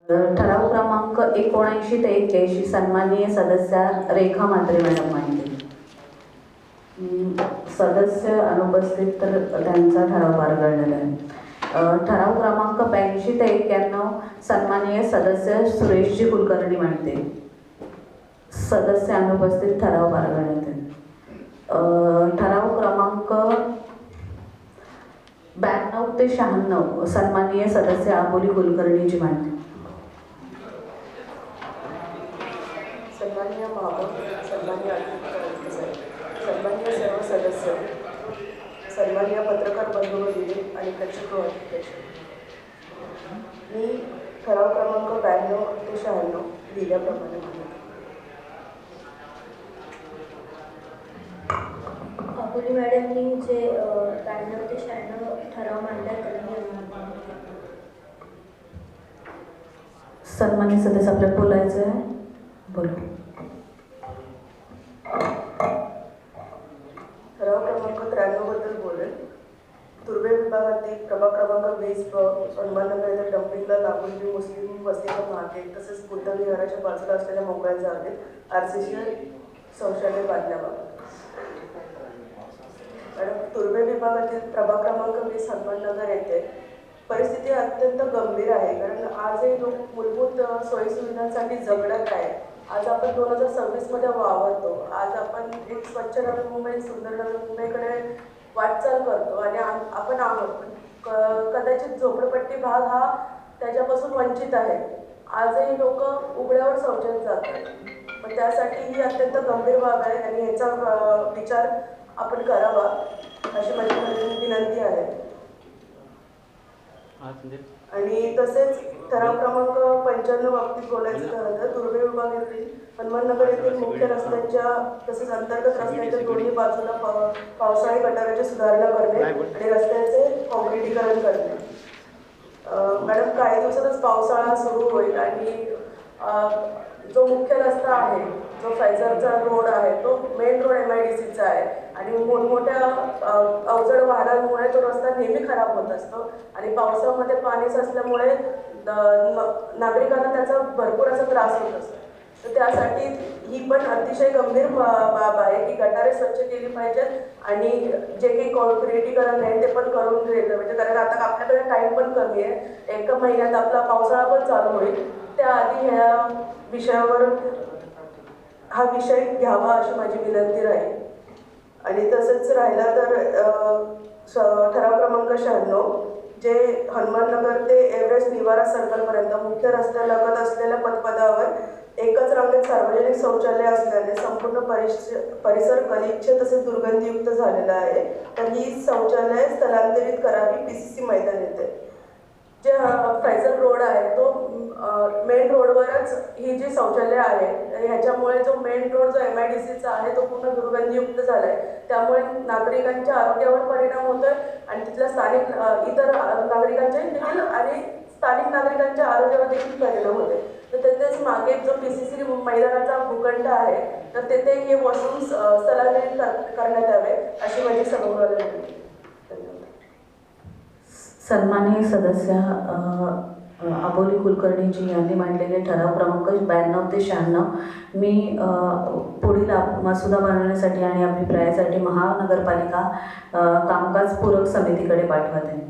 ठराव क्रमांक 79 ते 81 सन्माननीय सदस्या रेखा म्हात्रे मॅडम मांडले. सदस्य अनुपस्थित तर त्यांचा ठराव पार करण्यात आहे. ठराव क्रमांक 82 ते 91 सन्माननीय सदस्य सुरेशजी कुलकर्णी मांडते. सदस्य अनुपस्थित ठराव पार करण्यात आहे. ठराव क्रमांक 92 ते 96 सन्माननीय सदस्य अबोली कुलकर्णीजी मांडते. सन्माननीय महापौर, सन्माननीय अध्यक्ष, सन्माननीय सर्व सदस्य, सन्माननीय पत्रकार बंधू भगिनी आणि प्रेक्षक अध्यक्ष, मी ठराव क्रमांक 92 ते 96 दिल्याप्रमाणे मांडतो. अबोली मॅडमनी जे 92 ते 96 ठराव मांडला त्याला सन्माननीय सदस्य आपल्याला बोलायचं आहे. बोला. ठराव क्रमांक 93 बद्दल बोलेल. तुर्भे विभागातील प्रभाग क्रमांक 20 हनुमाननगर येथे डम्पिंगला लागून मुस्लिम वस्तीचा भाग आहे. तसेच बुद्ध विहाराच्या बाजूला असलेल्या मोकळ्या जागेत आरसीसी शौचालय बांधण्याबाबत. मॅडम, तुर्भे विभागातील प्रभाग क्रमांक 20 हनुमाननगर येथे परिस्थिती अत्यंत गंभीर आहे. कारण आजही लोक मूलभूत सोयीसुविधांसाठी जगडत आहे. आज आपण 2026 मध्ये वावरतो. आज आपण एक स्वच्छ नवी मुंबई, सुंदर नवी मुंबईकडे वाटचाल करतो आणि आपण आहोत. कदाचित झोपडपट्टी भाग हा त्याच्यापासून वंचित आहे. आजही लोक उघड्यावर शौचास जातात. पण त्यासाठी ही अत्यंत गंभीर बाब आहे आणि याचा विचार आपण करावा अशी माझी विनंती आहे. आणि तसेच ठराव क्रमांक 95 बाबतीत बोलायचं झालं तर तुर्भे विभागातील हनुमाननगर येथील मुख्य रस्त्यांच्या तसेच अंतर्गत रस्त्यांच्या दोन्ही बाजूला पावसाळी गटाराची सुधारणा करणे आणि रस्त्याचे काँक्रिटीकरण करणे. मॅडम, काही दिवसातच पावसाळा सुरू होईल आणि जो मुख्य रस्ता आहे, जो फैजरचा रोड आहे, तो मेन रोड MIDCचा आहे आणि मोठमोठ्या अवजड वाहनांमुळे तो रस्ता नेहमी खराब होत असतो आणि पावसामध्ये पाणी साचल्यामुळे नागरिकांना त्याचा भरपूर असा त्रास होत असतो. तर त्यासाठी ही पण अतिशय गंभीर बाब आहे की गटारे स्वच्छ केली पाहिजेत आणि जे काही काँक्रिटीकरण आहे ते पण करून घेतलं पाहिजे. कारण आता आपल्याकडे टाईम पण कमी आहे. 1 महिन्यात आपला पावसाळा पण चालू होईल. त्याआधी ह्या विषयावर हा विषय घ्यावा अशी माझी विनंती राहील. आणि तसंच राहिला तर ठराव क्रमांक 96 जे हनुमाननगर ते एव्हरेस्ट निवारा सर्कलपर्यंत मुख्य रस्त्यालगत असलेल्या पदपदावर एकच रांगेत सार्वजनिक शौचालय असल्याने संपूर्ण परिसर गलिच्छ तसेच दुर्गंधीयुक्त झालेला आहे. तर ही शौचालय स्थलांतरित करावी PCC मैदान येथे. जे फैजल रोड आहे तो मेन रोडवरच ही जी शौचालय आहे. ह्याच्यामुळे जो मेन रोड जो MIDCचा आहे तो पूर्ण दुर्गंधीयुक्त झाला आहे. त्यामुळे नागरिकांच्या आरोग्यावर परिणाम होतोय आणि तिथल्या स्थानिक इतर नागरिकांचे देखील आणि स्थानिक नागरिकांच्या आरोग्यावर देखील परिणाम होते. तर तेथेच मागे जो PCC मैदानाचा भूखंड आहे तर तेथे हे वॉशरूम स्थलांतरित करण्यात यावे अशी माझी सभागृहाला विनंती. सन्माननीय सदस्य अबोली कुलकर्णीजी यांनी मांडलेले ठराव क्रमांक 92 ते 96 मी पुढील मसुदा बनवण्यासाठी आणि अभिप्रायासाठी महानगरपालिका कामकाज पूरक समितीकडे पाठवत आहे.